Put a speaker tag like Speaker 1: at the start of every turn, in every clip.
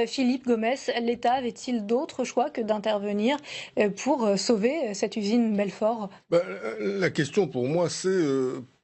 Speaker 1: Philippe Gomès, l'État avait-il d'autres choix que d'intervenir pour sauver cette usine Belfort?
Speaker 2: La question pour moi, c'est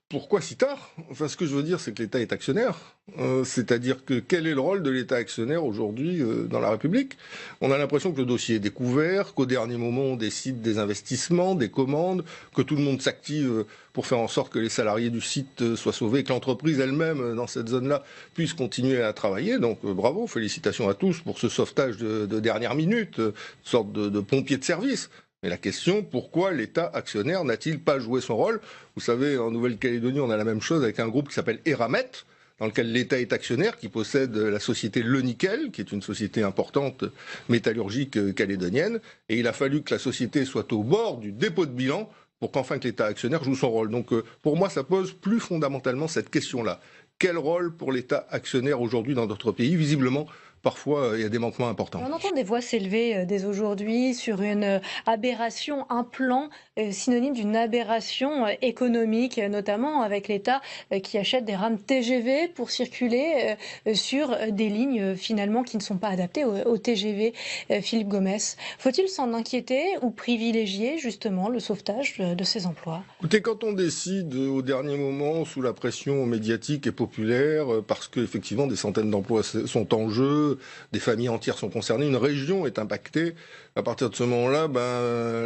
Speaker 2: pourquoi si tard? Enfin, ce que je veux dire, c'est que l'État est actionnaire. C'est-à-dire que quel est le rôle de l'État actionnaire aujourd'hui dans la République? On a l'impression que le dossier est découvert, qu'au dernier moment, on décide des investissements, des commandes, que tout le monde s'active pour faire en sorte que les salariés du site soient sauvés, que l'entreprise elle-même, dans cette zone-là, puisse continuer à travailler. Donc bravo, félicitations à tous pour ce sauvetage de dernière minute, une sorte de pompier de service. Mais la question, pourquoi l'État actionnaire n'a-t-il pas joué son rôle? Vous savez, en Nouvelle-Calédonie, on a la même chose avec un groupe qui s'appelle Eramet, dans lequel l'État est actionnaire, qui possède la société Le Nickel, qui est une société importante métallurgique calédonienne. Et il a fallu que la société soit au bord du dépôt de bilan pour qu'enfin que l'État actionnaire joue son rôle. Donc pour moi, ça pose plus fondamentalement cette question-là. Quel rôle pour l'État actionnaire aujourd'hui dans notre pays? Visiblement, parfois, il y a des manquements importants.
Speaker 1: On entend des voix s'élever dès aujourd'hui sur une aberration, un plan synonyme d'une aberration économique, notamment avec l'État qui achète des rames TGV pour circuler sur des lignes finalement qui ne sont pas adaptées au TGV. Philippe Gomès, faut-il s'en inquiéter ou privilégier justement le sauvetage de ces emplois?
Speaker 2: Écoutez, quand on décide au dernier moment, sous la pression médiatique et populaire, parce qu'effectivement des centaines d'emplois sont en jeu, des familles entières sont concernées, une région est impactée, à partir de ce moment-là,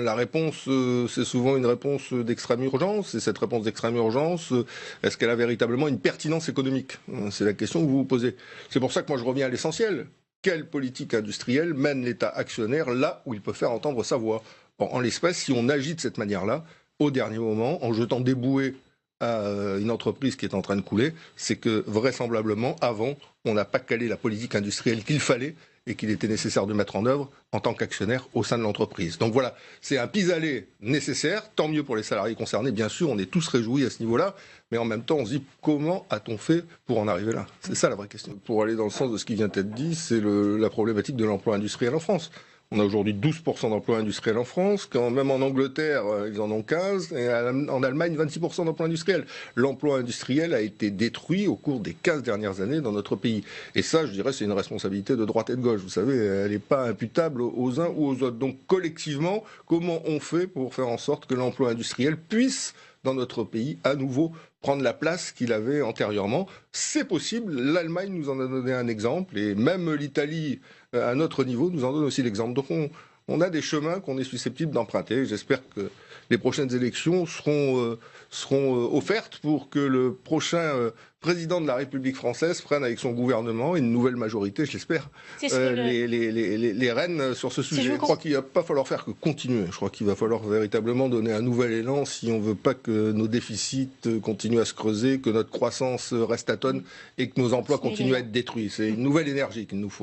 Speaker 2: la réponse, c'est souvent une réponse d'extrême urgence. Et cette réponse d'extrême urgence, est-ce qu'elle a véritablement une pertinence économique? C'est la question que vous vous posez. C'est pour ça que moi je reviens à l'essentiel. Quelle politique industrielle mène l'État actionnaire là où il peut faire entendre sa voix? En l'espèce, si on agit de cette manière-là, au dernier moment, en jetant des bouées à une entreprise qui est en train de couler, c'est que vraisemblablement, avant, on n'a pas calé la politique industrielle qu'il fallait et qu'il était nécessaire de mettre en œuvre en tant qu'actionnaire au sein de l'entreprise. Donc voilà, c'est un pis-aller nécessaire, tant mieux pour les salariés concernés, bien sûr, on est tous réjouis à ce niveau-là, mais en même temps, on se dit comment a-t-on fait pour en arriver là? C'est ça la vraie question. Pour aller dans le sens de ce qui vient d'être dit, c'est la problématique de l'emploi industriel en France. On a aujourd'hui 12% d'emplois industriels en France, quand même en Angleterre, ils en ont 15, et en Allemagne, 26% d'emplois industriels. L'emploi industriel a été détruit au cours des 15 dernières années dans notre pays. Et ça, je dirais, c'est une responsabilité de droite et de gauche. Vous savez, elle n'est pas imputable aux uns ou aux autres. Donc, collectivement, comment on fait pour faire en sorte que l'emploi industriel puisse, dans notre pays, à nouveau prendre la place qu'il avait antérieurement? C'est possible, l'Allemagne nous en a donné un exemple, et même l'Italie, à notre niveau, nous en donne aussi l'exemple. Donc on a des chemins qu'on est susceptible d'emprunter. J'espère que les prochaines élections seront offertes pour que le prochain président de la République française prenne avec son gouvernement une nouvelle majorité, je l'espère,
Speaker 1: C'est ce que
Speaker 2: les rênes sur ce sujet. Je crois qu'il ne va pas falloir faire que continuer. Je crois qu'il va falloir véritablement donner un nouvel élan si on ne veut pas que nos déficits continuent à se creuser, que notre croissance reste atone et que nos emplois continuent à être détruits. C'est une nouvelle énergie qu'il nous faut.